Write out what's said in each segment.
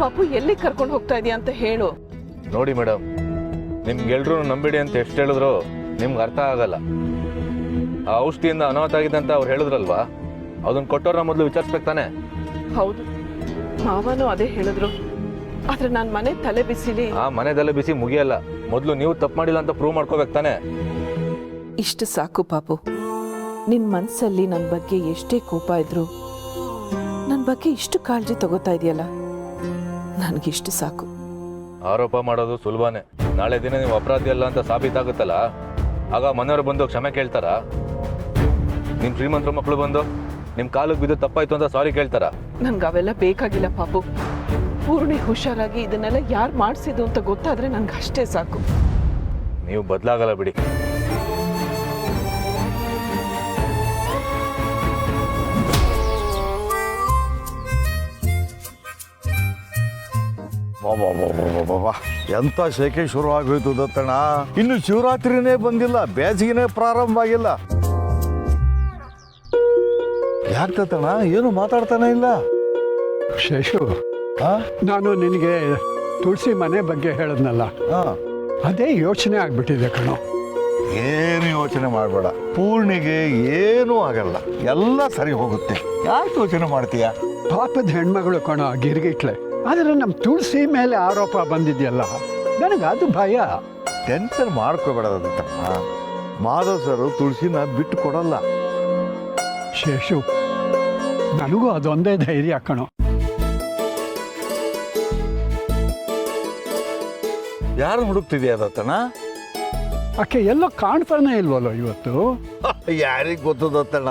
ಪಾಪು ಎಲ್ಲಿ ಕರ್ಕೊಂಡು ಹೋಗ್ತಾ ಇದೀಯ ಅಂತ ಹೇಳು. ನೋಡಿ ಮೇಡಮ್, ನಿಮ್ಗೆಲ್ರೂ ನಂಬಿಡಿ ಅಂತ ಎಷ್ಟು ಹೇಳಿದ್ರು ನಿಮ್ಗೆ ಅರ್ಥ ಆಗಲ್ಲ. ಆ ಔಷಧಿಯಿಂದ ಅನಾಹುತ ಆಗಿದೆ ಅಂತ ಅವ್ರು ಹೇಳಿದ್ರಲ್ವಾ, ಅದನ್ನ ಕೊಟ್ಟವ್ರನ್ನ ಮೊದಲು ವಿಚಾರಿಸ್ಬೇಕು ತಾನೆ. ಹೌದು, ಮಾವನು ಅದೇ ಹೇಳಿದ್ರು. ಆದ್ರೆ ನಾನ್ ಮನೆ ತಲೆ ಬಿಸಿಲಿ. ಆ ಮನೆದಲ್ಲೇ ಬಿಸಿ ಮುಗಿಯಲ್ಲ, ಮೊದಲು ನೀವು ತಪ್ಪು ಮಾಡಿಲ್ಲ ಅಂತ ಪ್ರೂವ್ ಮಾಡ್ಕೋಬೇಕು ತಾನೆ. ಇಷ್ಟು ಸಾಕು ಪಾಪು. ನಿನ್ ಮನ್ಸಲ್ಲಿ ನನ್ನ ಬಗ್ಗೆ ಎಷ್ಟೇ ಕೋಪ ಇದ್ರು ನನ್ನ ಬಗ್ಗೆ ಇಷ್ಟು ಕಾಳಜಿ ತಗೋತಾ ಇದೆಯಲ್ಲ, ನನ್ಗಿಷ್ಟು ಸಾಕು. ಆರೋಪ ಮಾಡೋದು ಸುಲಭನೇ. ನಾಳೆ ದಿನ ನೀವು ಅಪರಾಧಿ ಅಲ್ಲ ಅಂತ ಸಾಬೀತಾಗುತ್ತಲ್ಲ, ಆಗ ಮನೆಯವರು ಬಂದು ಕ್ಷಮೆ ಕೇಳ್ತಾರ? ನಿಮ್ ಶ್ರೀಮಂತರ ಮಕ್ಕಳು ಬಂದು ನಿಮ್ ಕಾಲಿಗೆ ಬಿದ್ದು ತಪ್ಪಾಯ್ತು ಅಂತ ಸಾರಿ ಕೇಳ್ತಾರ? ನನ್ಗೆ ಅವೆಲ್ಲ ಬೇಕಾಗಿಲ್ಲ ಪಾಪು. ಪೂರ್ಣಿ ಹುಷಾರಾಗಿ ಇದನ್ನೆಲ್ಲ ಯಾರು ಮಾಡಿಸಿದ್ದು ಅಂತ ಗೊತ್ತಾದ್ರೆ ನನ್ಗೆ ಅಷ್ಟೇ ಸಾಕು. ನೀವು ಬದಲಾಗಲ್ಲ ಬಿಡಿ. ಎಂತ ಶೇಕೆ ಶುರು ಆಗೋಯ್ತು ದತ್ತಣ್ಣ. ಇನ್ನು ಶಿವರಾತ್ರಿನೇ ಬಂದಿಲ್ಲ, ಬೇಸಿಗೆನೇ ಪ್ರಾರಂಭ ಆಗಿಲ್ಲ. ಯಾಕೆ ದತ್ತಣ್ಣ ಏನು ಮಾತಾಡ್ತಾನೆ ಇಲ್ಲ? ಶೇಷು, ನಾನು ನಿನಗೆ ತುಳಸಿ ಮನೆ ಬಗ್ಗೆ ಹೇಳಿದ್ನಲ್ಲ, ಅದೇ ಯೋಚನೆ ಆಗ್ಬಿಟ್ಟಿದೆ ಕಣೋ. ಏನು ಯೋಚನೆ ಮಾಡಬೇಡ, ಪೂರ್ಣಿಗೆ ಏನೂ ಆಗಲ್ಲ, ಎಲ್ಲ ಸರಿ ಹೋಗುತ್ತೆ. ಯಾಕೆ ಯೋಚನೆ ಮಾಡ್ತೀಯ? ಪಾಪದ ಹೆಣ್ಮಗಳು ಕಣೋ ಗಿರ್ಗಿಟ್ಲೆ. ಆದರೆ ನಮ್ಮ ತುಳಸಿ ಮೇಲೆ ಆರೋಪ ಬಂದಿದೆಯಲ್ಲ, ನನಗೆ ಅದು ಭಯ. ಟೆನ್ಷನ್ ಮಾಡ್ಕೋಬೇಡ ದತ್ತಣ್ಣ, ಮಾಧವ್ ಸರ್ ತುಳಸಿನ ಬಿಟ್ಟು ಕೊಡಲ್ಲ. ಶೇಷು, ನನಗೂ ಅದೊಂದೇ ಧೈರ್ಯ ಕಣೋ. ಯಾರು ಹುಡುಕ್ತಿದ್ಯಾ ದತ್ತಣ್ಣ? ಆಕೆ ಎಲ್ಲೋ ಕಾಣ್ತಾನೆ ಇಲ್ವಲ್ಲೋ ಇವತ್ತು? ಯಾರಿಗೆ ಗೊತ್ತು ದತ್ತಣ್ಣ,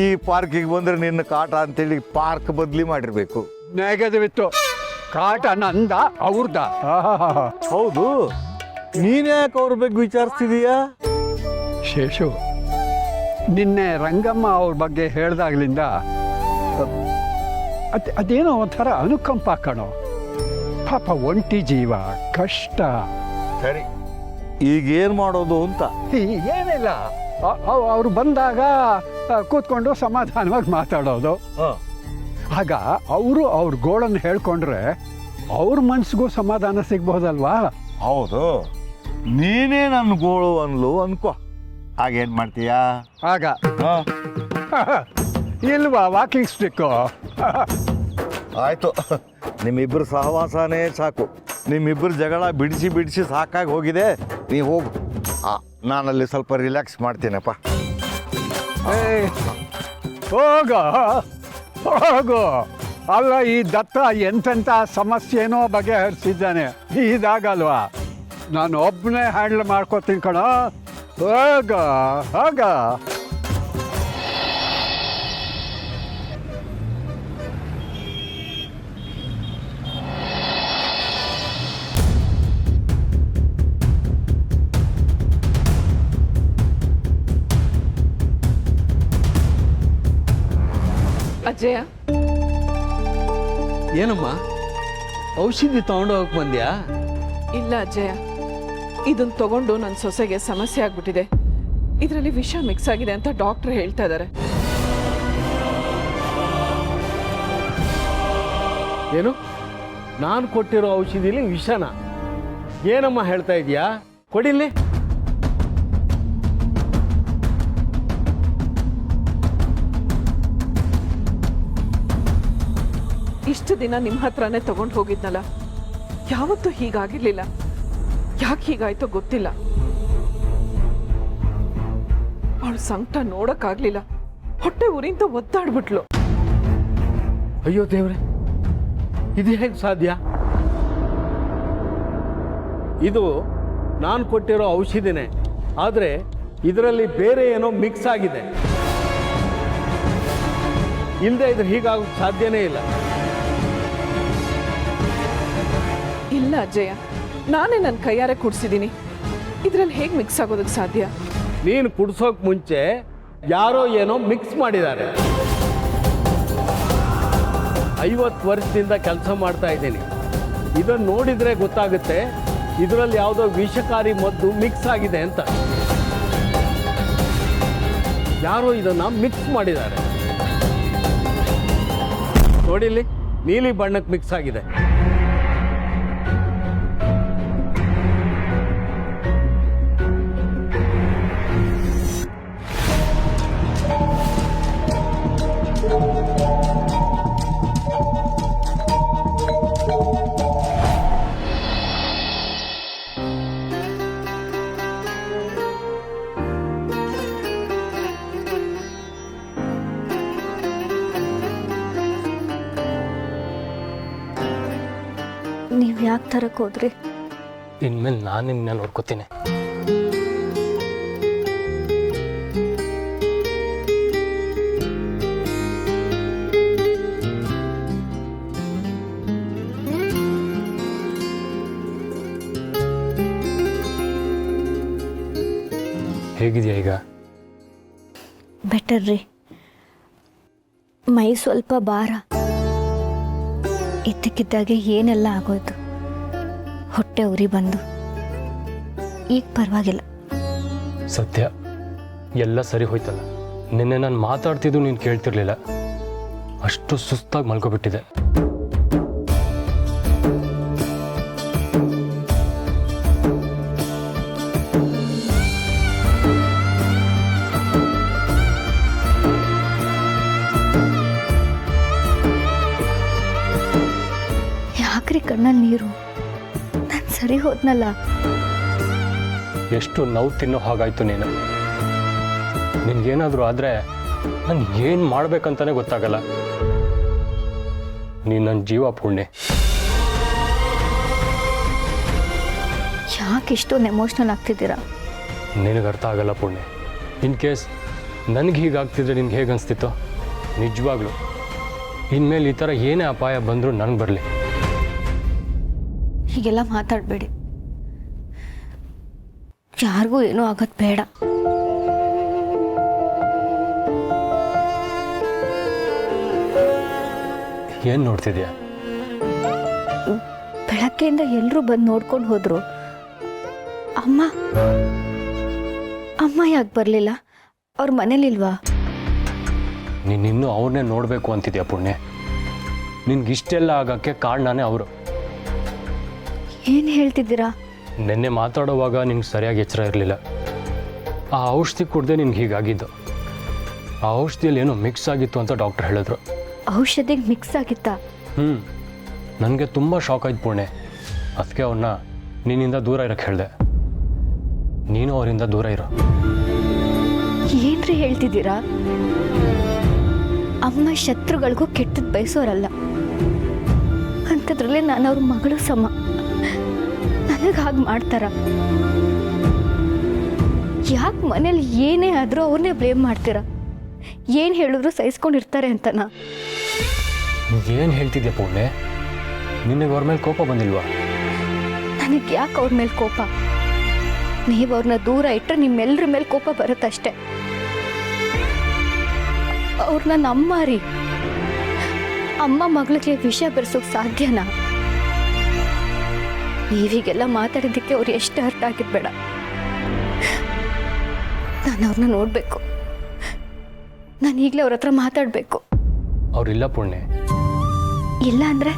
ಈ ಪಾರ್ಕಿಗೆ ಬಂದ್ರೆ ನಿನ್ನ ಕಾಟ ಅಂತೇಳಿ ಪಾರ್ಕ್ ಬದಲಿ ಮಾಡಿರ್ಬೇಕು. ನೆಗದವಿತ್ತು. ಕಾಟ ನಂದ ಅವ್ರದ? ಹೌದು, ನೀನ್ಯಾಕೆ ಅವ್ರ ಬಗ್ಗೆ ವಿಚಾರಿಸ್ತಿದೀಯಾ? ಶೇಷು, ನಿನ್ನೆ ರಂಗಮ್ಮ ಅವ್ರ ಬಗ್ಗೆ ಹೇಳ್ದಾಗ್ಲಿಂದ ಅದೇನೋ ಒಂಥರ ಅನುಕಂಪ ಕಣೋ. ಪಾಪ ಒಂಟಿ ಜೀವ, ಕಷ್ಟ. ಸರಿ, ಈಗೇನು ಮಾಡೋದು ಅಂತ? ಏನಿಲ್ಲ, ಅವ್ರು ಬಂದಾಗ ಕೂತ್ಕೊಂಡು ಸಮಾಧಾನವಾಗಿ ಮಾತಾಡೋದು. ಆಗ ಅವರು ಅವ್ರ ಗೋಳನ್ನು ಹೇಳ್ಕೊಂಡ್ರೆ ಅವ್ರ ಮನ್ಸಿಗೂ ಸಮಾಧಾನ ಸಿಗ್ಬೋದಲ್ವಾ? ಹೌದು, ನೀನೇ ನನ್ನ ಗೋಳು ಅನ್ಲು ಅನ್ಕೋ, ಆಗೇನ್ ಮಾಡ್ತೀಯಾ? ಆಗ ಇಲ್ವಾ ವಾಕಿಂಗ್ ಸ್ಟಿಕ್ಕು? ಆಯ್ತು, ನಿಮ್ಮಿಬ್ಬರು ಸಹವಾಸನೇ ಸಾಕು. ನಿಮ್ಮಿಬ್ಬರು ಜಗಳ ಬಿಡಿಸಿ ಬಿಡಿಸಿ ಸಾಕಾಗಿ ಹೋಗಿದೆ. ನೀವು ಹೋಗು, ನಾನಲ್ಲಿ ಸ್ವಲ್ಪ ರಿಲ್ಯಾಕ್ಸ್ ಮಾಡ್ತೀನಪ್ಪ. ಹೋಗೋ ಹೋಗು. ಅಲ್ಲ, ಈ ದತ್ತ ಎಂತೆಂಥ ಸಮಸ್ಯೆನೋ ಬಗೆಹರಿಸಿದ್ದಾನೆ, ಇದಾಗಲ್ವಾ? ನಾನು ಒಬ್ಬನೇ ಹ್ಯಾಂಡಲ್ ಮಾಡ್ಕೋತೀನಿ ಕಣ. ಹೋಗ ಹೋಗ. ಅಜಯ, ಏನಮ್ಮ ಔಷಧಿ ತಗೊಂಡೋಗಕ್ಕೆ ಬಂದ್ಯಾ? ಇಲ್ಲ ಅಜಯ, ಇದನ್ನ ತಗೊಂಡು ನನ್ನ ಸೊಸೆಗೆ ಸಮಸ್ಯೆ ಆಗ್ಬಿಟ್ಟಿದೆ. ಇದರಲ್ಲಿ ವಿಷ ಮಿಕ್ಸ್ ಆಗಿದೆ ಅಂತ ಡಾಕ್ಟರ್ ಹೇಳ್ತಾ ಇದ್ದಾರೆ. ಏನು, ನಾನು ಕೊಟ್ಟಿರೋ ಔಷಧಿಲಿ ವಿಷನ? ಏನಮ್ಮ ಹೇಳ್ತಾ ಇದೀಯಾ? ಕೊಡಿಲ್ಲಿ. ಇಷ್ಟು ದಿನ ನಿಮ್ಮ ಹತ್ರನೇ ತಗೊಂಡು ಹೋಗಿದ್ನಲ್ಲ, ಯಾವತ್ತೂ ಹೀಗಾಗಿರ್ಲಿಲ್ಲ. ಯಾಕೆ ಹೀಗಾಯ್ತೋ ಗೊತ್ತಿಲ್ಲ. ಅವಳು ಸಂಕಟ ನೋಡಕ್ಕಾಗ್ಲಿಲ್ಲ, ಹೊಟ್ಟೆ ಉರಿಯಿಂದ ಒದ್ದಾಡ್ಬಿಟ್ಲು. ಅಯ್ಯೋ ದೇವ್ರೆ, ಇದು ಹೇಗೆ ಸಾಧ್ಯ? ಇದು ನಾನು ಕೊಟ್ಟಿರೋ ಔಷಧಿನೇ, ಆದರೆ ಇದರಲ್ಲಿ ಬೇರೆ ಏನೋ ಮಿಕ್ಸ್ ಆಗಿದೆ. ಇಲ್ಲದೆ ಇದ್ರೆ ಹೀಗಾಗೋಕ್ಕೆ ಸಾಧ್ಯನೇ ಇಲ್ಲ. ಇಲ್ಲ ಅಜಯ, ನಾನೇ ನನ್ನ ಕೈಯಾರೆ ಕುಡಿಸಿದ್ದೀನಿ. ಇದರಲ್ಲಿ ಹೇಗೆ ಮಿಕ್ಸ್ ಆಗೋದಕ್ಕೆ ಸಾಧ್ಯ? ನೀನು ಕುಡಿಸೋಕೆ ಮುಂಚೆ ಯಾರೋ ಏನೋ ಮಿಕ್ಸ್ ಮಾಡಿದ್ದಾರೆ. 50 ವರ್ಷದಿಂದ ಕೆಲಸ ಮಾಡ್ತಾ ಇದ್ದೀನಿ. ಇದನ್ನು ನೋಡಿದರೆ ಗೊತ್ತಾಗುತ್ತೆ ಇದರಲ್ಲಿ ಯಾವುದೋ ವಿಷಕಾರಿ ಮದ್ದು ಮಿಕ್ಸ್ ಆಗಿದೆ ಅಂತ. ಯಾರೋ ಇದನ್ನು ಮಿಕ್ಸ್ ಮಾಡಿದ್ದಾರೆ. ನೋಡಿಲ್ಲಿ, ನೀಲಿ ಬಣ್ಣಕ್ಕೆ ಮಿಕ್ಸ್ ಆಗಿದೆ. ತರಕ್ಕೆ ಹೋದ್ರಿ? ಇನ್ಮೇಲೆ ನಾನು ನಿನ್ನ ನೋಡ್ಕೋತೀನಿ. ಹೇಗಿದೆಯಾ ಈಗ? ಬೆಟರ್ ರೀ. ಮೈ ಸ್ವಲ್ಪ ಭಾರ, ಇದ್ದಕ್ಕಿದ್ದಾಗೆ ಏನೆಲ್ಲ ಆಗೋಯ್ತು, ಹೊಟ್ಟೆ ಉರಿ ಬಂದು. ಈಗ ಪರವಾಗಿಲ್ಲ. ಸತ್ಯ ಎಲ್ಲ ಸರಿ ಹೋಯ್ತಲ್ಲ. ನಿನ್ನೆ ನಾನು ಮಾತಾಡ್ತಿದ್ದು ನೀನು ಕೇಳ್ತಿರ್ಲಿಲ್ಲ, ಅಷ್ಟು ಸುಸ್ತಾಗಿ ಮಲ್ಕೊಬಿಟ್ಟಿದೆ. ಯಾಕ್ರಿ ಕಣ್ಣಲ್ಲಿ ನೀರು? ನಾನು ಸರಿ ಹೋದ್ನಲ್ಲ. ಎಷ್ಟು ನೋವು ತಿನ್ನೋ ಹಾಗಾಯ್ತು ನೀನು. ನಿನ್ಗೇನಾದರೂ ಆದರೆ ನಾನು ಏನು ಮಾಡ್ಬೇಕಂತಾನೆ ಗೊತ್ತಾಗಲ್ಲ. ನೀನು ನನ್ನ ಜೀವ ಪುಣ್ಯ. ಯಾಕೆ ಇಷ್ಟೊಂದು ಎಮೋಷ್ನಲ್ ಆಗ್ತಿದ್ದೀರಾ? ನಿನಗೆ ಅರ್ಥ ಆಗಲ್ಲ ಪುಣ್ಯ. ಇನ್ ಕೇಸ್ ನನಗೆ ಹೀಗಾಗ್ತಿದ್ರೆ ನಿನ್ಗೆ ಹೇಗೆ ಅನಿಸ್ತಿತ್ತು? ನಿಜವಾಗ್ಲೂ ಇನ್ಮೇಲೆ ಈ ಥರ ಏನೇ ಅಪಾಯ ಬಂದರೂ ನನಗೆ ಬರಲಿ. ಹೀಗೆಲ್ಲ ಮಾತಾಡಬೇಡಿ. ಯಾರಿಗೂ ಏನೂ ಆಗೋದು ಬೇಡ. ಏನು ನೋಡ್ತಿದ್ಯಾ? ಬೆಳಗ್ಗೆಯಿಂದ ಎಲ್ಲರೂ ಬಂದು ನೋಡ್ಕೊಂಡು ಹೋದ್ರು. ಅಮ್ಮ ಯಾಕೆ ಬರಲಿಲ್ಲ? ಅವ್ರ ಮನೇಲಿಲ್ವಾ? ನೀನಿನ್ನೂ ಅವ್ರನ್ನೇ ನೋಡಬೇಕು ಅಂತಿದ್ಯಾ ಪುಣ್ಯ? ನಿನ್ಗಿಷ್ಟೆಲ್ಲ ಆಗೋಕ್ಕೆ ಕಾರಣನೇ ಅವರು. ಏನು ಹೇಳ್ತಿದ್ದೀರಾ? ನಿನ್ನೆ ಮಾತಾಡೋವಾಗ ನಿನ್ಗೆ ಸರಿಯಾಗಿ ಎಚ್ಚರ ಇರಲಿಲ್ಲ. ಆ ಔಷಧಿ ಕುಡ್ದೆ ನಿನ್ಗೆ ಹೀಗಾಗಿದ್ದು. ಆ ಔಷಧಿಯಲ್ಲಿ ಏನೋ ಮಿಕ್ಸ್ ಆಗಿತ್ತು ಅಂತ ಡಾಕ್ಟರ್ ಹೇಳಿದ್ರು. ಔಷಧಿಗೆ ಮಿಕ್ಸ್ ಆಗಿತ್ತಾ? ನನಗೆ ತುಂಬ ಶಾಕ್ ಆಯ್ತು ಪುಣ್ಯ. ಅದಕ್ಕೆ ಅವನ್ನ ನಿನ್ನಿಂದ ದೂರ ಇರೋಕ್ಕೆ ಹೇಳಿದೆ. ನೀನು ಅವರಿಂದ ದೂರ ಇರೋ. ಏನ್ರಿ ಹೇಳ್ತಿದ್ದೀರಾ? ಅಮ್ಮ ಶತ್ರುಗಳಿಗೂ ಕೆಟ್ಟದ್ದು ಬಯಸೋರಲ್ಲ. ಅಂಥದ್ರಲ್ಲಿ ನಾನು ಅವ್ರ ಮಗಳು ಸಮ. ನನಗೆ ಹಾಗೆ ಮಾಡ್ತಾರ? ಯಾಕೆ ಮನೇಲಿ ಏನೇ ಆದರೂ ಅವ್ರನ್ನೇ ಬ್ಲೇಮ್ ಮಾಡ್ತೀರಾ? ಏನು ಹೇಳಿದ್ರು ಸಹಿಸ್ಕೊಂಡಿರ್ತಾರೆ ಅಂತನಾ? ಏನು ಹೇಳ್ತಿದ್ಯಾ ಪುಣ್ಯ? ನಿನಗೆ ಅವ್ರ ಮೇಲೆ ಕೋಪ ಬಂದಿಲ್ವಾ? ನನಗೆ ಯಾಕೆ ಅವ್ರ ಮೇಲೆ ಕೋಪ? ನೀವು ಅವ್ರನ್ನ ದೂರ ಇಟ್ಟರೆ ನಿಮ್ಮೆಲ್ಲರ ಮೇಲೆ ಕೋಪ ಬರುತ್ತಷ್ಟೆ. ಅವ್ರು ನನ್ನ ಅಮ್ಮ ರೀ. ಅಮ್ಮ ಮಗಳಿಗೆ ವಿಷ ಬೆರೆಸೋಕೆ ಸಾಧ್ಯನಾ? ನೀವೀಗೆಲ್ಲ ಮಾತಾಡಿದ್ದಕ್ಕೆ ಅವ್ರು ಎಷ್ಟು ಹರ್ಟ್ ಆಗಿದ್ಬೇಡ. ನಾನು ಅವ್ರನ್ನ ನೋಡಬೇಕು. ನಾನು ಈಗಲೇ ಅವ್ರ ಹತ್ರ ಮಾತಾಡಬೇಕು. ಅವ್ರಿಲ್ಲ ಪುಣ್ಯ. ಇಲ್ಲ ಅಂದರೆ?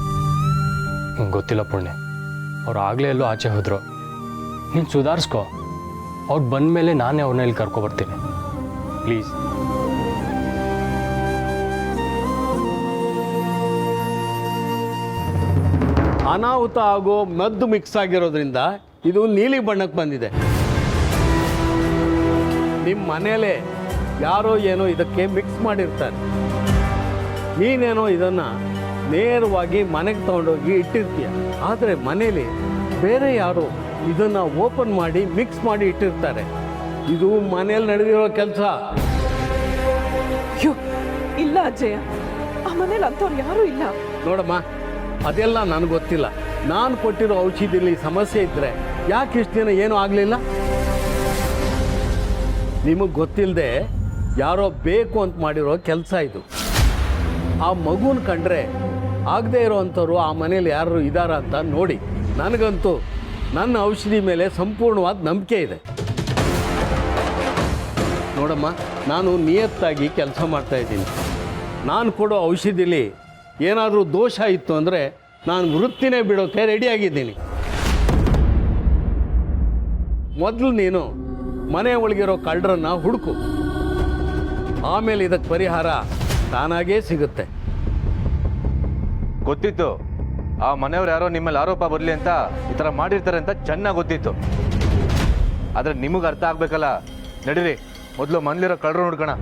ಗೊತ್ತಿಲ್ಲ ಪುಣ್ಯ. ಅವ್ರು ಆಗಲೇ ಎಲ್ಲೋ ಆಚೆ ಹೋದ್ರು. ನೀನು ಸುಧಾರಿಸ್ಕೊ. ಅವ್ರು ಬಂದಮೇಲೆ ನಾನೇ ಅವ್ರನ್ನ ಇಲ್ಲಿ ಕರ್ಕೊಬರ್ತೀನಿ ಪ್ಲೀಸ್. ಅನಾಹುತ ಆಗೋ ಮದ್ದು ಮಿಕ್ಸ್ ಆಗಿರೋದ್ರಿಂದ ಇದು ನೀಲಿ ಬಣ್ಣಕ್ಕೆ ಬಂದಿದೆ. ನಿಮ್ಮ ಮನೇಲೆ ಯಾರೋ ಏನೋ ಇದಕ್ಕೆ ಮಿಕ್ಸ್ ಮಾಡಿರ್ತಾರೆ. ನೀನೇನೋ ಇದನ್ನು ನೇರವಾಗಿ ಮನೆಗೆ ತಗೊಂಡೋಗಿ ಇಟ್ಟಿರ್ತೀಯ. ಆದರೆ ಮನೇಲಿ ಬೇರೆ ಯಾರೋ ಇದನ್ನು ಓಪನ್ ಮಾಡಿ ಮಿಕ್ಸ್ ಮಾಡಿ ಇಟ್ಟಿರ್ತಾರೆ. ಇದು ಮನೇಲಿ ನಡೆದಿರೋ ಕೆಲಸ. ಅಯ್ಯೋ ಇಲ್ಲ ಅಜ್ಜಯ್ಯ, ಆ ಮನೇಲಿ ಅಂಥವ್ರು ಯಾರೂ ಇಲ್ಲ. ನೋಡಮ್ಮ, ಅದೆಲ್ಲ ನನಗೆ ಗೊತ್ತಿಲ್ಲ. ನಾನು ಕೊಟ್ಟಿರೋ ಔಷಧಿಲಿ ಸಮಸ್ಯೆ ಇದ್ದರೆ ಯಾಕೆ ಇಷ್ಟು ದಿನ ಏನೂ ಆಗಲಿಲ್ಲ? ನಿಮಗೆ ಗೊತ್ತಿಲ್ಲದೆ ಯಾರೋ ಬೇಕು ಅಂತ ಮಾಡಿರೋ ಕೆಲಸ ಇದು. ಆ ಮಗುನ ಕಂಡ್ರೆ ಆಗದೆ ಇರೋವಂಥವ್ರು ಆ ಮನೇಲಿ ಯಾರು ಇದ್ದಾರ ಅಂತ ನೋಡಿ. ನನಗಂತೂ ನನ್ನ ಔಷಧಿ ಮೇಲೆ ಸಂಪೂರ್ಣವಾದ ನಂಬಿಕೆ ಇದೆ. ನೋಡಮ್ಮ, ನಾನು ನಿಯತ್ತಾಗಿ ಕೆಲಸ ಮಾಡ್ತಾಯಿದ್ದೀನಿ. ನಾನು ಕೊಡೋ ಔಷಧಿಲಿ ಏನಾದರೂ ದೋಷ ಇತ್ತು ಅಂದರೆ ನಾನು ವೃತ್ತಿನೇ ಬಿಡೋಕ್ಕೆ ರೆಡಿಯಾಗಿದ್ದೀನಿ. ಮೊದಲು ನೀನು ಮನೆ ಒಳಗಿರೋ ಕಳ್ಳರನ್ನ ಹುಡುಕು. ಆಮೇಲೆ ಇದಕ್ಕೆ ಪರಿಹಾರ ತಾನಾಗೇ ಸಿಗುತ್ತೆ. ಗೊತ್ತಿತ್ತು ಆ ಮನೆಯವ್ರು ಯಾರೋ ನಿಮ್ಮಲ್ಲಿ ಆರೋಪ ಬರಲಿ ಅಂತ ಈ ಥರ ಮಾಡಿರ್ತಾರೆ ಅಂತ ಚೆನ್ನಾಗಿ ಗೊತ್ತಿತ್ತು. ಆದರೆ ನಿಮಗೆ ಅರ್ಥ ಆಗಬೇಕಲ್ಲ. ನಡೀರಿ, ಮೊದಲು ಮನೇಲಿರೋ ಕಳ್ಳರು ಹುಡ್ಕೋಣ.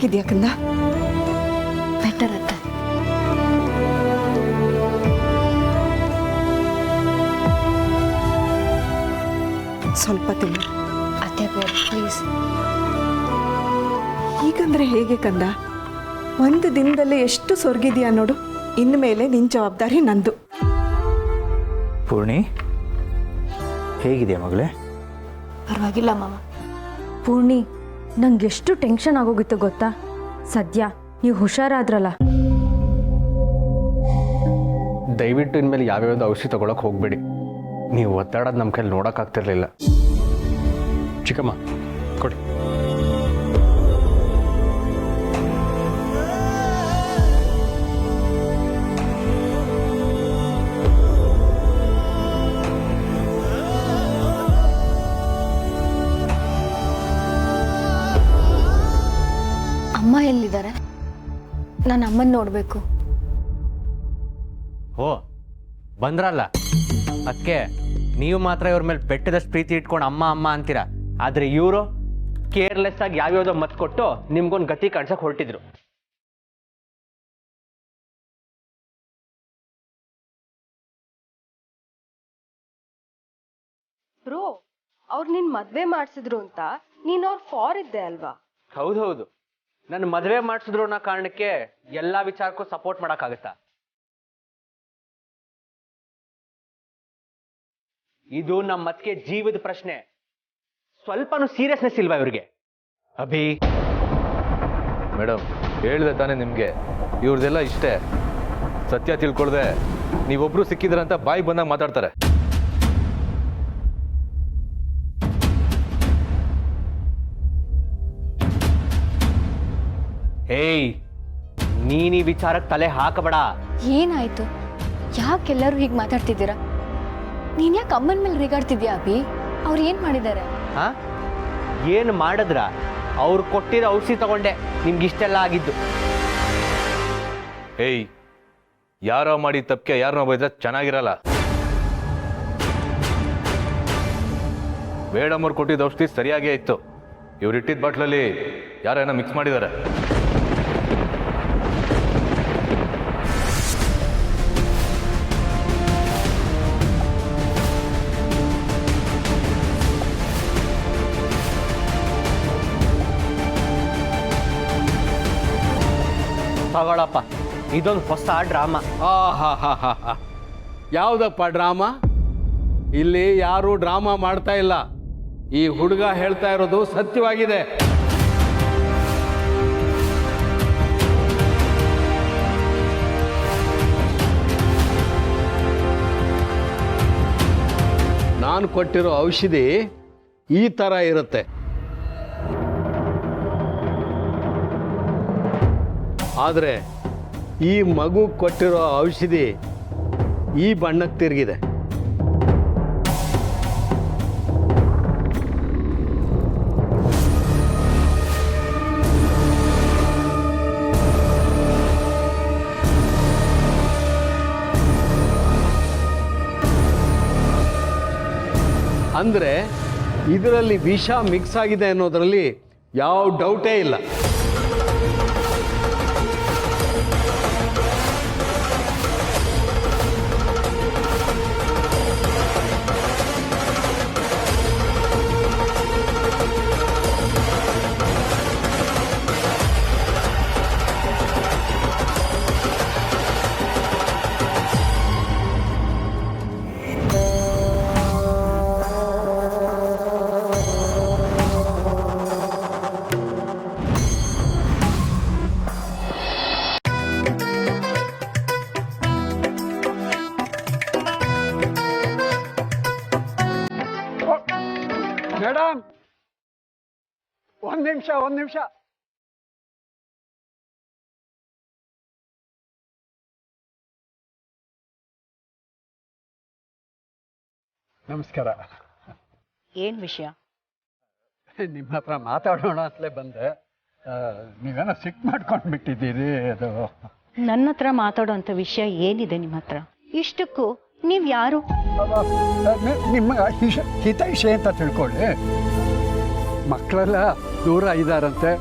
ಹೇಗಿದ್ಯಾ ಕಂದ? ಬೆಟರ್ ಅತ್ತೆ. ಸ್ವಲ್ಪ ತಿನ್ನು. ಅತ್ತೆ ಬೇಡ ಪ್ಲೀಸ್. ಹೀಗಂದ್ರೆ ಹೇಗೆ ಕಂದ? ಒಂದು ದಿನದಲ್ಲೇ ಎಷ್ಟು ಸೊರ್ಗಿದ್ಯಾ ನೋಡು. ಇನ್ಮೇಲೆ ನಿನ್ನ ಜವಾಬ್ದಾರಿ ನಂದು. ಪೂರ್ಣಿ ಹೇಗಿದೆಯಾ ಮಗಳೇ? ಪರವಾಗಿಲ್ಲ ಮಾಮ. ಪೂರ್ಣಿ, ನಂಗೆ ಎಷ್ಟು ಟೆನ್ಷನ್ ಆಗೋಗಿತ್ತು ಗೊತ್ತಾ? ಸದ್ಯ ನೀವು ಹುಷಾರಾದ್ರಲ್ಲ. ದಯವಿಟ್ಟು ಇನ್ಮೇಲೆ ಯಾವ್ಯಾವ್ದು ಔಷಧಿ ತೊಗೊಳಕ್ಕೆ ಹೋಗಬೇಡಿ. ನೀವು ಒತ್ತಡದ ನಮ್ಮ ಕೈಲಿ ನೋಡೋಕ್ಕಾಗ್ತಿರ್ಲಿಲ್ಲ. ಚಿಕ್ಕಮ್ಮ ಕೊಡಿ. ಅಮ್ಮ ಎಲ್ಲಿದ್ದಾರೆ? ನಾನು ಅಮ್ಮನ ನೋಡಬೇಕು. ಓ ಬಂದ್ರಲ್ಲ, ಅದಕ್ಕೆ ನೀವು ಮಾತ್ರ ಇವ್ರ ಮೇಲೆ ಬೆಟ್ಟದಷ್ಟು ಪ್ರೀತಿ ಇಟ್ಕೊಂಡು ಅಮ್ಮ ಅಮ್ಮ ಅಂತೀರಾ. ಆದರೆ ಇವರು ಕೇರ್ಲೆಸ್ ಆಗಿ ಯಾವ್ಯಾವುದೋ ಮತ್ ಕೊಟ್ಟು ನಿಮ್ಗೊಂದು ಗತಿ ಕಾಣಿಸಕ್ಕೆ ಹೊರಟಿದ್ರು. ಬ್ರೋ, ಅವ್ರು ನಿನ್ ಮದ್ವೆ ಮಾಡಿಸಿದ್ರು ಅಂತ ನೀನ್ ಅವ್ರ ಫಾರ್ ಇದ್ದೆ ಅಲ್ವಾ? ಹೌದೌದು, ನನ್ನ ಮದುವೆ ಮಾಡಿಸಿದ್ರು ಅನ್ನೋ ಕಾರಣಕ್ಕೆ ಎಲ್ಲಾ ವಿಚಾರಕ್ಕೂ ಸಪೋರ್ಟ್ ಮಾಡೋಕ್ಕಾಗತ್ತಾ? ಇದು ನಮ್ಮ ಮತ್ತಿಗೆ ಜೀವದ ಪ್ರಶ್ನೆ. ಸ್ವಲ್ಪನೂ ಸೀರಿಯಸ್ನೆಸ್ ಇಲ್ವಾ ಇವ್ರಿಗೆ? ಅಭಿ ಮೇಡಮ್ ಹೇಳಿದೆ ತಾನೇ ನಿಮಗೆ, ಇವ್ರದೆಲ್ಲ ಇಷ್ಟೇ. ಸತ್ಯ ತಿಳ್ಕೊಳ್ದೆ ನೀವೊಬ್ರು ಸಿಕ್ಕಿದ್ರಂತ ಬಾಯಿ ಬಂದಾಗ ಮಾತಾಡ್ತಾರೆ. ಹೇಯ್, ನೀನ್ ಈ ವಿಚಾರಕ್ಕೆ ತಲೆ ಹಾಕಬೇಡ. ಏನಾಯ್ತು? ಯಾಕೆಲ್ಲರೂ ಹೀಗೆ ಮಾತಾಡ್ತಿದ್ದೀರಾ? ನೀನ್ ಯಾಕೆ ಅಮ್ಮನ ಮೇಲೆ ರೇಗಾಡ್ತಿದ್ಯಾ ಅಭಿ? ಅವ್ರು ಏನ್ ಮಾಡಿದ್ದಾರೆ? ಹಾ, ಏನು ಮಾಡಿದ್ರ? ಅವ್ರು ಕೊಟ್ಟಿರೋ ಔಷಧಿ ತಗೊಂಡೆ ನಿಮ್ಗೆ ಇಷ್ಟೆಲ್ಲ ಆಗಿದ್ದು. ಏಯ್, ಯಾರೋ ಮಾಡಿ ತಪ್ಪಿಗೆ ಯಾರನ್ನೋ ಬೈದ್ರೆ ಚೆನ್ನಾಗಿರಲ್ಲ. ಮೇಡಮ್ ಅವ್ರು ಕೊಟ್ಟಿದ್ದ ಔಷಧಿ ಸರಿಯಾಗೇ ಇತ್ತು. ಇವ್ರು ಇಟ್ಟಿದ್ದ ಬಾಟ್ಲಲ್ಲಿ ಯಾರೋ ಏನೋ ಮಿಕ್ಸ್ ಮಾಡಿದ್ದಾರೆ. ತಗೊಳಪ್ಪ, ಇದೊಂದು ಹೊಸ ಡ್ರಾಮಾ. ಆಹಾಹಾಹಾ, ಯಾವುದಪ್ಪ ಡ್ರಾಮಾ? ಇಲ್ಲಿ ಯಾರೂ ಡ್ರಾಮಾ ಮಾಡ್ತಾ ಇಲ್ಲ. ಈ ಹುಡುಗ ಹೇಳ್ತಾ ಇರೋದು ಸತ್ಯವಾಗಿದೆ. ನಾನು ಕೊಟ್ಟಿರೋ ಔಷಧಿ ಈ ಥರ ಇರುತ್ತೆ. ಆದರೆ ಈ ಮಗು ಕೊಟ್ಟಿರೋ ಔಷಧಿ ಈ ಬಣ್ಣಕ್ಕೆ ತಿರುಗಿದೆ. ಅಂದರೆ ಇದರಲ್ಲಿ ವಿಷ ಮಿಕ್ಸ್ ಆಗಿದೆ ಅನ್ನೋದರಲ್ಲಿ ಯಾವ ಡೌಟೇ ಇಲ್ಲ. ಮೇಡಮ್, ಒಂದು ನಿಮಿಷ. ನಮಸ್ಕಾರ. ಏನ್ ವಿಷಯ? ನಿಮ್ಮ ಹತ್ರ ಮಾತಾಡೋಣ ಅಂತಲೇ ಬಂದೆ. ನೀವೇನೋ ಸಿಕ್ ಮಾಡ್ಕೊಂಡು ಬಿಟ್ಟಿದ್ದೀರಿ. ಅದು ನನ್ನ ಹತ್ರ ಮಾತಾಡೋಂಥ ವಿಷಯ ಏನಿದೆ ನಿಮ್ಮ ಹತ್ರ? ಇಷ್ಟಕ್ಕೂ ನೀವ್ ಯಾರು? ನಿಮ್ಮ ಹಿತೈಷಿ ಅಂತ ತಿಳ್ಕೊಳ್ಳಿ. ಮಕ್ಕಳೆಲ್ಲ ದೂರ ಇದ್ದಾರಂತೆ.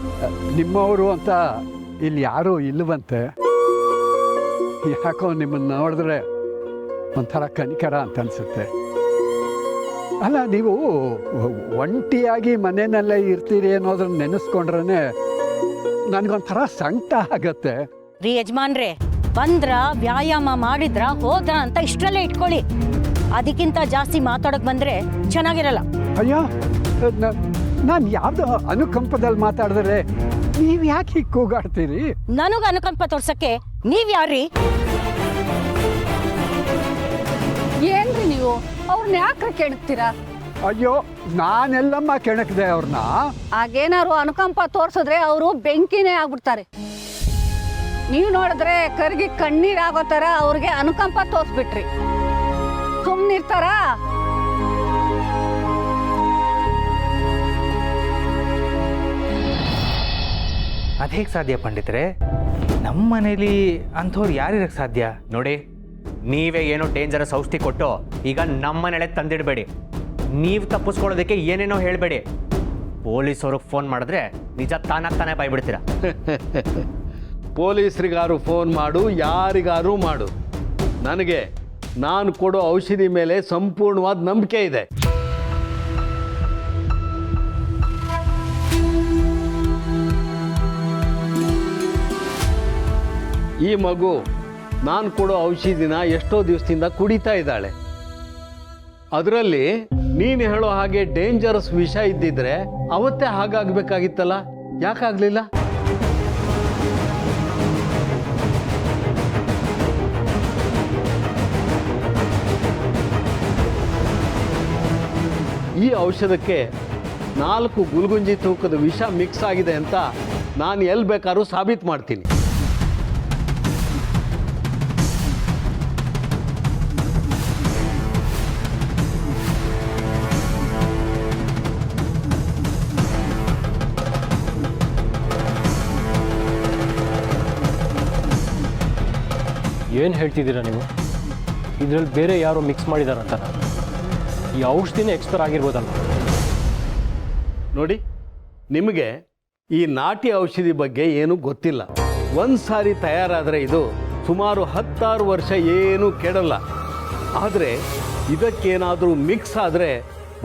ನಿಮ್ಮವರು ಅಂತ ಇಲ್ಲಿ ಯಾರೂ ಇಲ್ಲವಂತೆ. ಯಾಕೋ ನಿಮ್ಮನ್ನು ನೋಡಿದ್ರೆ ಒಂಥರ ಕನಿಕರ ಅಂತ ಅನಿಸುತ್ತೆ. ಅಲ್ಲ, ನೀವು ಒಂಟಿಯಾಗಿ ಮನೆಯಲ್ಲೇ ಇರ್ತೀರಿ ಅನ್ನೋದನ್ನ ನೆನೆಸ್ಕೊಂಡ್ರೆ ನನಗೊಂಥರ ಸಂಕಟ ಆಗತ್ತೆ. ರೀ ಯಜಮಾನ್ರೆ, ಬಂದ್ರ ವ್ಯಾಯಾಮ ಮಾಡಿದ್ರ ಹೋದ್ರ ಅಂತ ಇಷ್ಟರಲ್ಲೇ ಇಟ್ಕೊಳ್ಳಿ. ಅದಕ್ಕಿಂತ ಜಾಸ್ತಿ ಮಾತಾಡೋಕೆ ಬಂದ್ರೆ ಚೆನ್ನಾಗಿರಲ್ಲ. ಅಯ್ಯೋ, ನಾನು ಯಾವುದೋ ಅನುಕಂಪದಲ್ಲಿ ಮಾತಾಡಿದ್ರೆ ನೀವು ಯಾಕೆ ಹೀಗೆ ಕೂಗಾಡ್ತೀರಿ? ನನಗೆ ಅನುಕಂಪ ತೋರ್ಸಕ್ಕೆ ನೀವ್ ಯಾರ್ರಿ? ಏನ್ರಿ ನೀವು ಅವ್ರನ್ನ ಯಾಕ್ರೆ ಕೆಣಕ್ತೀರಾ? ಅಯ್ಯೋ, ನಾನೆಲ್ಲಮ್ಮ ಕೆಣಕ್ದೆ ಅವ್ರನ್ನ. ಆಗೇನಾದ್ರು ಅನುಕಂಪ ತೋರ್ಸಿದ್ರೆ ಅವರು ಬೆಂಕಿನೇ ಆಗ್ಬಿಡ್ತಾರೆ. ನೀವು ನೋಡಿದ್ರೆ ಕರ್ಗಿ ಕಣ್ಣೀರಾಗೋ ಥರ ಅವ್ರಿಗೆ ಅನುಕಂಪ ತೋರಿಸ್ಬಿಟ್ರಿ. ಸುಮ್ಮನಿರ್ತಾರ? ಅದು ಹೇಗೆ ಸಾಧ್ಯ ಪಂಡಿತರೆ? ನಮ್ಮ ಮನೇಲಿ ಅಂಥವ್ರು ಯಾರಿರಕ್ಕೆ ಸಾಧ್ಯ? ನೋಡಿ, ನೀವೇ ಏನೋ ಡೇಂಜರಸ್ ಔಷಧಿ ಕೊಟ್ಟು ಈಗ ನಮ್ಮ ಮನೆಯಲ್ಲೇ ತಂದಿಡಬೇಡಿ. ನೀವು ತಪ್ಪಿಸ್ಕೊಳ್ಳೋದಕ್ಕೆ ಏನೇನೋ ಹೇಳಬೇಡಿ. ಪೊಲೀಸವ್ರಿಗೆ ಫೋನ್ ಮಾಡಿದ್ರೆ ನಿಜ ತಾನೇ ಬಾಯ್ಬಿಡ್ತೀರ. ಪೊಲೀಸರಿಗಾರು ಫೋನ್ ಮಾಡು, ಯಾರಿಗಾರು ಮಾಡು, ನನಗೆ ನಾನು ಕೊಡೋ ಔಷಧಿ ಮೇಲೆ ಸಂಪೂರ್ಣವಾದ ನಂಬಿಕೆ ಇದೆ. ಈ ಮಗು ನಾನು ಕೊಡೋ ಔಷಧಿನ ಎಷ್ಟೋ ದಿವಸದಿಂದ ಕುಡಿತಾ ಇದ್ದಾಳೆ. ಅದರಲ್ಲಿ ನೀನು ಹೇಳೋ ಹಾಗೆ ಡೇಂಜರಸ್ ವಿಷ ಇದ್ದಿದ್ರೆ ಅವತ್ತೇ ಹಾಗಾಗಬೇಕಾಗಿತ್ತಲ್ಲ, ಯಾಕಾಗಲಿಲ್ಲ? ಈ ಔಷಧಕ್ಕೆ 4 ಗುಲ್ಗುಂಜಿ ತೂಕದ ವಿಷ ಮಿಕ್ಸ್ ಆಗಿದೆ ಅಂತ ನಾನು ಎಲ್ಲಿ ಬೇಕಾದ್ರೂ ಸಾಬೀತು ಮಾಡ್ತೀನಿ. ಏನು ಹೇಳ್ತಿದ್ದೀರಾ ನೀವು? ಇದರಲ್ಲಿ ಬೇರೆ ಯಾರೋ ಮಿಕ್ಸ್ ಮಾಡಿದಾರಂತ? ಈ ಔಷಧಿನೇ ಎಕ್ಸ್ಪೈರ್ ಆಗಿರ್ಬೋದಲ್ಲ? ನೋಡಿ, ನಿಮಗೆ ಈ ನಾಟಿ ಔಷಧಿ ಬಗ್ಗೆ ಏನೂ ಗೊತ್ತಿಲ್ಲ. ಒಂದು ಸಾರಿ ತಯಾರಾದರೆ ಇದು ಸುಮಾರು 16 ವರ್ಷ ಏನೂ ಕೆಡಲ್ಲ. ಆದರೆ ಇದಕ್ಕೇನಾದರೂ ಮಿಕ್ಸ್ ಆದರೆ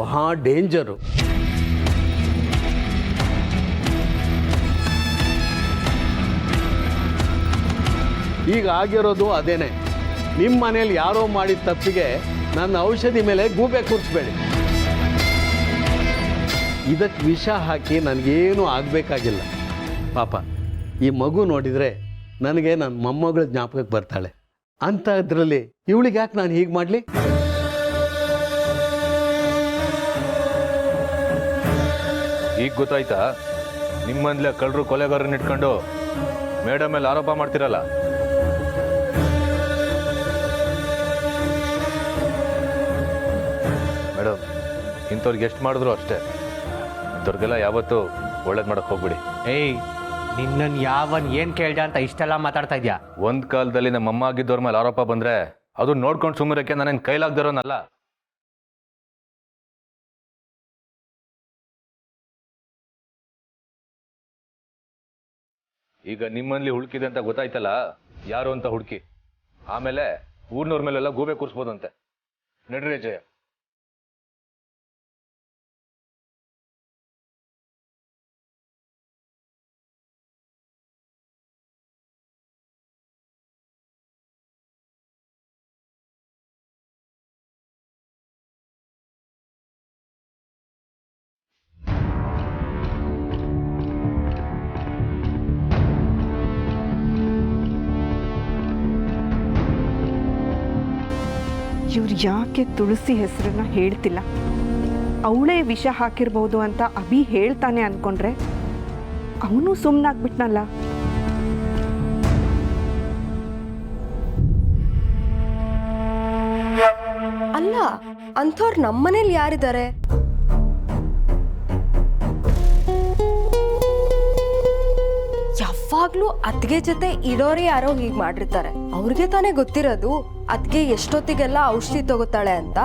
ಬಹಳ ಡೇಂಜರು. ಈಗ ಆಗಿರೋದು ಅದೇನೆ. ನಿಮ್ಮ ಮನೇಲಿ ಯಾರೋ ಮಾಡಿದ ತಪ್ಪಿಗೆ ನನ್ನ ಔಷಧಿ ಮೇಲೆ ಗೂಬೆ ಕೂರಿಸ್ಬೇಡಿ. ಇದಕ್ಕೆ ವಿಷ ಹಾಕಿ ನನಗೇನೂ ಆಗಬೇಕಾಗಿಲ್ಲ. ಪಾಪ ಈ ಮಗು ನೋಡಿದರೆ ನನಗೆ ನನ್ನ ಮೊಮ್ಮಗಳ ಜ್ಞಾಪಕಕ್ಕೆ ಬರ್ತಾಳೆ. ಅಂಥದ್ರಲ್ಲಿ ಇವಳಿಗೆ ಯಾಕೆ ನಾನು ಹೀಗೆ ಮಾಡಲಿ? ಈಗ ಗೊತ್ತಾಯ್ತಾ? ನಿಮ್ಮಂದ್ಲೆ ಕಳ್ಳರು ಕೊಲೆಗಾರನ್ನ ಇಟ್ಕೊಂಡು ಮೇಡಮ್ ಮೇಲೆ ಆರೋಪ ಮಾಡ್ತಿರಲ್ಲ. ಮೇಡಮ್, ಇಂಥವ್ರಿಗೆ ಎಷ್ಟು ಮಾಡಿದ್ರು ಅಷ್ಟೇ. ಇಂಥವ್ರಿಗೆಲ್ಲ ಯಾವತ್ತೂ ಒಳ್ಳೇದು ಮಾಡಕ್ಕೆ ಹೋಗ್ಬಿಡಿ. ಏಯ್, ನಿನ್ನನ್ನು ಯಾವನ್ ಏನು ಕೇಳ್ದ ಅಂತ ಇಷ್ಟೆಲ್ಲ ಮಾತಾಡ್ತಾ ಇದ್ಯಾ? ಒಂದು ಕಾಲದಲ್ಲಿ ನಮ್ಮ ಅಮ್ಮ ಆಗಿದ್ದವ್ರ ಮೇಲೆ ಆರೋಪ ಬಂದರೆ ಅದು ನೋಡ್ಕೊಂಡು ಸುಮ್ಮರಕ್ಕೆ ನಾನೇನು ಕೈಲಾಗ್ದಿರೋನಲ್ಲ. ಈಗ ನಿಮ್ಮಲ್ಲಿ ಹುಡುಕಿದೆ ಅಂತ ಗೊತ್ತಾಯ್ತಲ್ಲ, ಯಾರು ಅಂತ ಹುಡುಕಿ. ಆಮೇಲೆ ಊರ್ನವ್ರ ಮೇಲೆಲ್ಲ ಗೂಬೆ ಕೂರಿಸ್ಬೋದಂತೆ. ನಡ್ರಿ ಜಯ. ಇವ್ರು ಯಾಕೆ ತುಳಸಿ ಹೆಸರನ್ನ ಹೇಳ್ತಿಲ್ಲ? ಅವಳೇ ವಿಷ ಹಾಕಿರ್ಬೋದು ಅಂತ ಅಭಿ ಹೇಳ್ತಾನೆ ಅಂದ್ಕೊಂಡ್ರೆ ಅವನು ಸುಮ್ಮನಾಗ್ಬಿಟ್ನಲ್ಲ. ಅಲ್ಲ, ಅಂಥವ್ರು ನಮ್ಮನೇಲಿ ಯಾರಿದ್ದಾರೆ? ಯಾವಾಗ್ಲೂ ಅತ್ಗೆ ಜೊತೆ ಇರೋರೇ ಯಾರೋ ಹೀಗೆ ಮಾಡಿರ್ತಾರೆ. ಅವ್ರಿಗೆ ತಾನೇ ಗೊತ್ತಿರೋದು ಅತ್ಗೆ ಎಷ್ಟೊತ್ತಿಗೆಲ್ಲ ಔಷಧಿ ತಗೋತಾಳೆ ಅಂತ.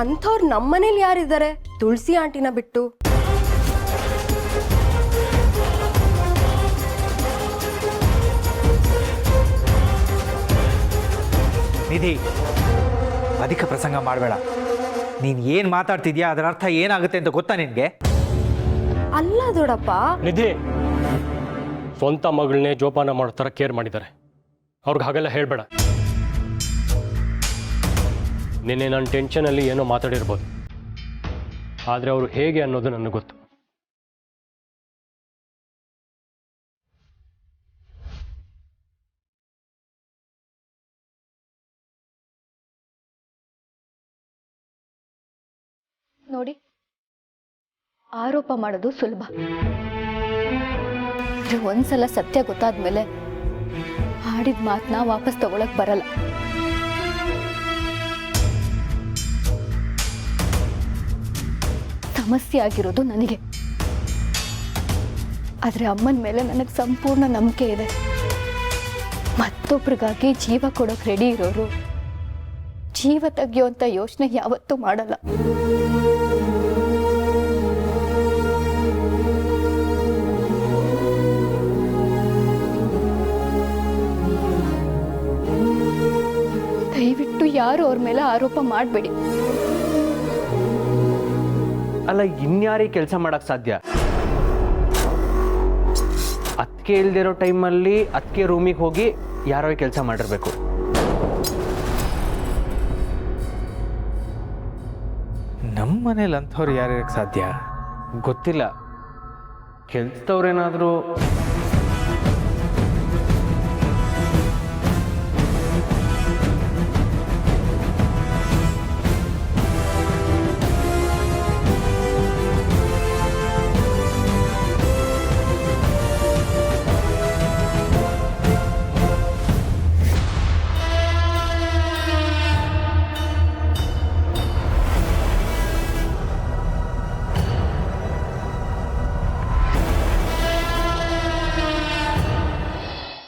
ಅಂಥವ್ರು ನಮ್ಮನೇಲಿ ಯಾರಿದ್ದಾರೆ ತುಳಸಿ ಆಂಟಿನ ಬಿಟ್ಟು? ನಿಧಿ, ಅಧಿಕ ಪ್ರಸಂಗ ಮಾಡಬೇಡ. ನೀನು ಏನು ಮಾತಾಡ್ತಿದ್ಯಾ ಅದರ ಅರ್ಥ ಏನಾಗುತ್ತೆ ಅಂತ ಗೊತ್ತಾ ನಿನಗೆ? ಅಲ್ಲ ದೊಡ್ಡಪ್ಪ, ನಿಧಿ ಸ್ವಂತ ಮಗಳನ್ನೇ ಜೋಪಾನ ಮಾಡೋ ಥರ ಕೇರ್ ಮಾಡಿದ್ದಾರೆ. ಅವ್ರಿಗೆ ಹಾಗೆಲ್ಲ ಹೇಳಬೇಡ. ನಿನ್ನೆ ನನ್ನ ಟೆನ್ಷನಲ್ಲಿ ಏನೋ ಮಾತಾಡಿರ್ಬೋದು, ಆದರೆ ಅವರು ಹೇಗೆ ಅನ್ನೋದು ನನಗೆ ಗೊತ್ತು. ನೋಡಿ, ಆರೋಪ ಮಾಡೋದು ಸುಲಭ. ಆದ್ರೆ ಒಂದ್ಸಲ ಸತ್ಯ ಗೊತ್ತಾದ್ಮೇಲೆ ಆಡಿದ ಮಾತನ್ನ ವಾಪಸ್ ತಗೊಳಕ್ ಬರಲ್ಲ. ಸಮಸ್ಯೆ ಆಗಿರೋದು ನನಗೆ. ಆದ್ರೆ ಅಮ್ಮನ ಮೇಲೆ ನನಗೆ ಸಂಪೂರ್ಣ ನಂಬಿಕೆ ಇದೆ. ಮತ್ತೊಬ್ರಿಗಾಗಿ ಜೀವ ಕೊಡೋಕೆ ರೆಡಿ ಇರೋರು ಜೀವ ತೆಗಿಯೋಂಥ ಯೋಚನೆ ಯಾವತ್ತೂ ಮಾಡಲ್ಲ. ದಯವಿಟ್ಟು ಯಾರು ಅವ್ರ ಮೇಲೆ ಆರೋಪ ಮಾಡಬೇಡಿ. ಅಲ್ಲ, ಇನ್ಯಾರಿಗೆ ಕೆಲಸ ಮಾಡಕ್ ಸಾಧ್ಯ? ಅತ್ತಿಗೆ ಇಲ್ದಿರೋ ಟೈಮಲ್ಲಿ ಅತ್ತಿಗೆ ರೂಮಿಗೆ ಹೋಗಿ ಯಾರೋ ಕೆಲಸ ಮಾಡಿರ್ಬೇಕು. ನಮ್ಮ ಮನೇಲಿ ಅಂಥವ್ರು ಯಾರ್ಯಾರಿಗೆ ಸಾಧ್ಯ? ಗೊತ್ತಿಲ್ಲ. ಕೆಲ್ಸದವ್ರೇನಾದರೂ